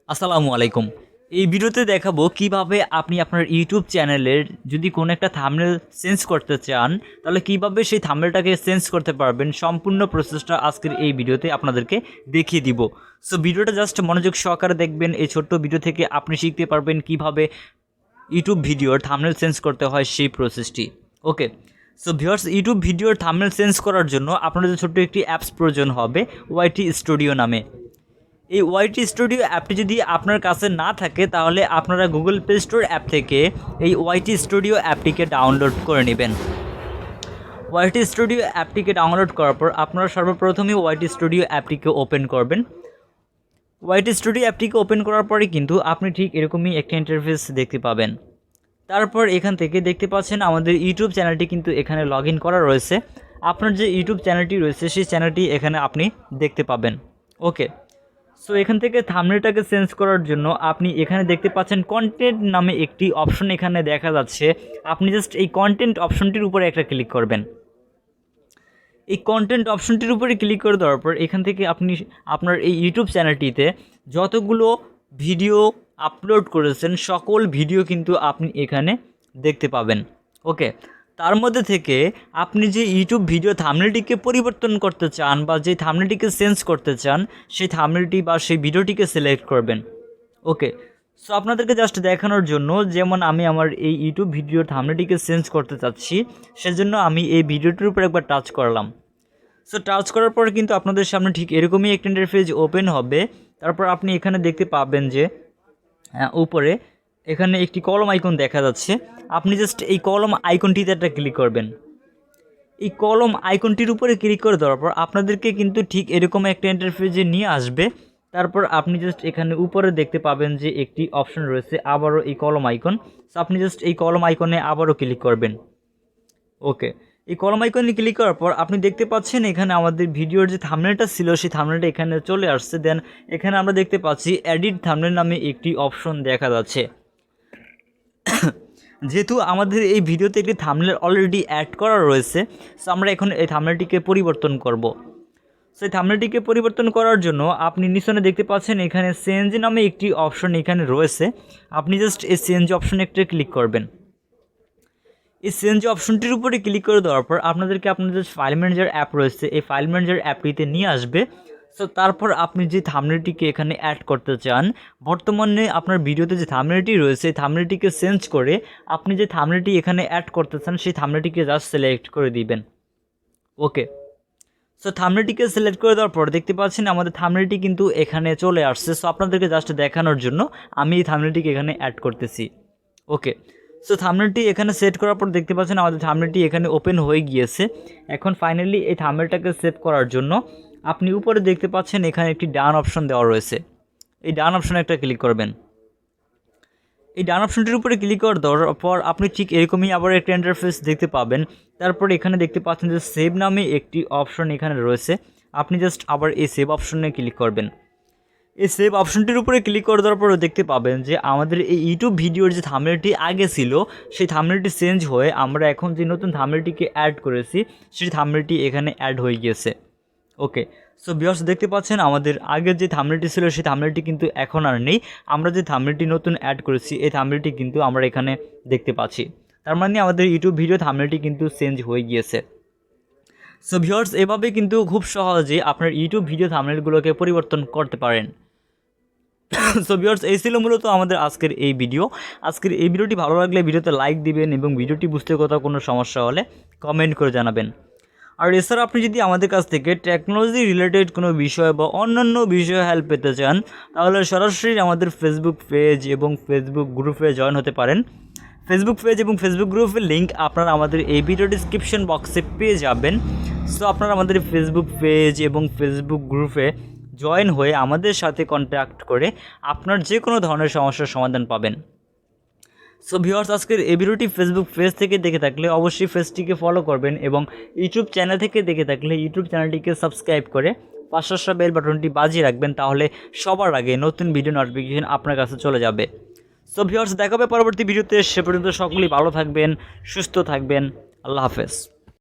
আসসালামু আলাইকুম। এই ভিডিওতে দেখাবো কিভাবে আপনি আপনার ইউটিউব চ্যানেলের যদি কোনো একটা থাম্বনেল চেঞ্জ করতে চান, তাহলে কিভাবে সেই থাম্বনেলটাকে চেঞ্জ করতে পারবেন। সম্পূর্ণ প্রসেসটা আজকের এই ভিডিওতে আপনাদেরকে দেখিয়ে দিব। সো ভিডিওটা জাস্ট মনোযোগ সহকারে দেখবেন। এই ছোট্ট ভিডিও থেকে আপনি শিখতে পারবেন কিভাবে ইউটিউব ভিডিওর থাম্বনেল চেঞ্জ করতে হয় সেই প্রসেসটি। ওকে, সো ভিউয়ার্স, ইউটিউব ভিডিওর থাম্বনেল চেঞ্জ করার জন্য আপনাদের ছোট্ট একটি অ্যাপস প্রয়োজন হবে, ওয়াইটি স্টুডিও নামে। এই ওয়াইটি স্টুডিও অ্যাপটি যদি আপনার কাছে না থাকে, তাহলে আপনারা গুগল প্লে স্টোর অ্যাপ থেকে এই ওয়াইটি স্টুডিও অ্যাপটিকে ডাউনলোড করে নেবেন। ওয়াইটি স্টুডিও অ্যাপটিকে ডাউনলোড করার পর আপনারা সর্বপ্রথমে ওয়াইটি স্টুডিও অ্যাপটিকে ওপেন করবেন। ওয়াইটি স্টুডিও অ্যাপটিকে ওপেন করার পরে কিন্তু আপনি ঠিক এরকমই একটা ইন্টারফেস দেখতে পাবেন। তারপর এখান থেকে দেখতে পাচ্ছেন আমাদের ইউটিউব চ্যানেলটি কিন্তু এখানে লগ ইন করা রয়েছে। আপনার যে ইউটিউব চ্যানেলটি রয়েছে সেই চ্যানেলটি এখানে আপনি দেখতে পাবেন। ওকে, সো এখান থেকে থাম্বনেলটাকে চেঞ্জ করার জন্য আপনি এখানে দেখতে পাচ্ছেন কন্টেন্ট নামে একটি অপশন এখানে দেখা যাচ্ছে। আপনি জাস্ট এই কন্টেন্ট অপশনটির উপরে একটা ক্লিক করবেন। এই কন্টেন্ট অপশনটির উপরে ক্লিক করে দেওয়ার পর এখান থেকে আপনি আপনার এই ইউটিউব চ্যানেলটিতে যতগুলো ভিডিও আপলোড করেছেন সকল ভিডিও কিন্তু আপনি এখানে দেখতে পাবেন। ওকে, তার মধ্যে থেকে আপনি যে ইউটিউব ভিডিও থাম্বনেলটিকে পরিবর্তন করতে চান বা যে থাম্বনেলটিকে চেঞ্জ করতে চান, সেই থাম্বনেলটি বা সেই ভিডিওটিকে সিলেক্ট করবেন। ওকে, সো আপনাদেরকে জাস্ট দেখানোর জন্য, যেমন আমি আমার এই ইউটিউব ভিডিওর থাম্বনেলটিকে চেঞ্জ করতে চাচ্ছি, সেজন্য আমি এই ভিডিওটির উপর একবার টাচ করলাম। সো টাচ করার পর কিন্তু আপনাদের সামনে ঠিক এরকমই একটা ইন্টারফেস ওপেন হবে। তারপর আপনি এখানে দেখতে পাবেন যে উপরে এখানে একটি কলম আইকন দেখা যাচ্ছে। আপনি জাস্ট এই কলম আইকনটিতে একটা ক্লিক করবেন। এই কলম আইকনটির উপরে ক্লিক করে দেওয়ার পর আপনাদেরকে কিন্তু ঠিক এরকম একটা ইন্টারফেসে নিয়ে আসবে। তারপর আপনি জাস্ট এখানে উপরে দেখতে পাবেন যে একটি অপশন রয়েছে আবারও এই কলম আইকন। সো আপনি জাস্ট এই কলম আইকনে আবারও ক্লিক করবেন। ওকে, এই কলম আইকনে ক্লিক করার পর আপনি দেখতে পাচ্ছেন এখানে আমাদের ভিডিওর যে থাম্বনেলটা ছিল সেই থাম্বনেলটা এখানে চলে আসছে। দেন এখানে আমরা দেখতে পাচ্ছি এডিট থাম্বনেল নামে একটি অপশন দেখা যাচ্ছে। যেহেতু আমাদের এই ভিডিওতে একটি থাম্বনেল অলরেডি অ্যাড করা রয়েছে, সো আমরা এখন এই থাম্বনেলটিকে পরিবর্তন করব। সো এই থাম্বনেলটিকে পরিবর্তন করার জন্য আপনি নিচনে দেখতে পাচ্ছেন এখানে চেঞ্জ নামে একটি অপশন এখানে রয়েছে। আপনি জাস্ট এই চেঞ্জ অপশনে একটা ক্লিক করবেন। এই চেঞ্জ অপশনটির উপরে ক্লিক করে দেওয়ার পর আপনাদেরকে আপনাদের ফাইল ম্যানেজার অ্যাপ রয়েছে, এই ফাইল ম্যানেজার অ্যাপটিতে নিয়ে আসবে। সো তারপর আপনি যে থাম্বনেলটিকে এখানে অ্যাড করতে চান, বর্তমানে আপনার ভিডিওতে যে থাম্বনেলটি রয়েছে এই থাম্বনেলটিকে চেঞ্জ করে আপনি যে থাম্বনেলটি এখানে অ্যাড করতে চান সেই থাম্বনেলটিকে জাস্ট সিলেক্ট করে দিবেন। ওকে, সো থাম্বনেলটিকে সিলেক্ট করে দেওয়ার পর দেখতে পাচ্ছেন আমাদের থাম্বনেলটি কিন্তু এখানে চলে আসছে। সো আপনাদেরকে জাস্ট দেখানোর জন্য আমি এই থাম্বনেলটিকে এখানে অ্যাড করতেছি। ওকে, সো থাম্বনেলটি এখানে সেট করার পর দেখতে পাচ্ছেন আমাদের থাম্বনেলটি এখানে ওপেন হয়ে গিয়েছে। এখন ফাইনালি এই থাম্বনেলটাকে সেভ করার জন্য আপনি উপরে দেখতে পাচ্ছেন এখানে একটি ডান অপশন দেওয়া রয়েছে। এই ডান অপশনে একটা ক্লিক করবেন। এই ডান অপশনটির উপরে ক্লিক করে দেওয়ার পর আপনি ঠিক এরকমই আবার একটা ইন্টারফেস দেখতে পাবেন। তারপর এখানে দেখতে পাচ্ছেন যে সেভ নামে একটি অপশন এখানে রয়েছে। আপনি জাস্ট আবার এই সেভ অপশনে ক্লিক করবেন। এই সেভ অপশনটির উপরে ক্লিক করে দেওয়ার পরে দেখতে পাবেন যে আমাদের এই ইউটিউব ভিডিওর যে থাম্বনেলটি আগে ছিল সেই থাম্বনেলটি চেঞ্জ হয়ে আমরা এখন যে নতুন থাম্বনেলটিকে অ্যাড করেছি সেই থাম্বনেলটি এখানে অ্যাড হয়ে গিয়েছে। ওকে, সো ভিউয়ার্স দেখতে পাচ্ছেন আমাদের আগের যে থাম্বনেলটি ছিল সেই থাম্বনেলটি কিন্তু এখন আর নেই। আমরা যে থাম্বনেলটি নতুন অ্যাড করেছি এই থাম্বনেলটি কিন্তু আমরা এখানে দেখতে পাচ্ছি। তার মানে আমাদের ইউটিউব ভিডিও থাম্বনেলটি কিন্তু চেঞ্জ হয়ে গিয়েছে। সো ভিউয়ার্স, এভাবে কিন্তু খুব সহজে আপনার ইউটিউব ভিডিও থাম্বনেলগুলোকে পরিবর্তন করতে পারেন। সো ভিউয়ার্স, এই ছিল মূলত আমাদের আজকের এই ভিডিও। আজকের এই ভিডিওটি ভালো লাগলে ভিডিওতে লাইক দিবেন এবং ভিডিওটি বুঝতে কোথাও কোনো সমস্যা হলে কমেন্ট করে জানাবেন। আর এছাড়া আপনি যদি আমাদের কাছ থেকে টেকনোলজি রিলেটেড কোনো বিষয় বা অন্যান্য বিষয়ে হেল্প পেতে চান, তাহলে সরাসরি আমাদের ফেসবুক পেজ এবং ফেসবুক গ্রুপে জয়েন হতে পারেন। ফেসবুক পেজ এবং ফেসবুক গ্রুপের লিঙ্ক আপনারা আমাদের এই ভিডিও ডিসক্রিপশন বক্সে পেয়ে যাবেন। সো আপনারা আমাদের ফেসবুক পেজ এবং ফেসবুক গ্রুপে জয়েন হয়ে আমাদের সাথে কন্ট্যাক্ট করে আপনার যে কোনো ধরনের সমস্যার সমাধান পাবেন। সো ভিউয়ার্স, আজকের এই ভিডিওটি ফেসবুক পেজ থেকে দেখে থাকলে অবশ্যই পেজটিকে ফলো করবেন এবং ইউটিউব চ্যানেল থেকে দেখে থাকলে ইউটিউব চ্যানেলটিকে সাবস্ক্রাইব করে পাশে আসা বেল বাটনটি বাজিয়ে রাখবেন, তাহলে সবার আগে নতুন ভিডিও নোটিফিকেশন আপনার কাছে চলে যাবে। সো ভিউয়ার্স, দেখা হবে পরবর্তী ভিডিওতে। সে পর্যন্ত সকলেই ভালো থাকবেন, সুস্থ থাকবেন। আল্লাহ হাফেজ।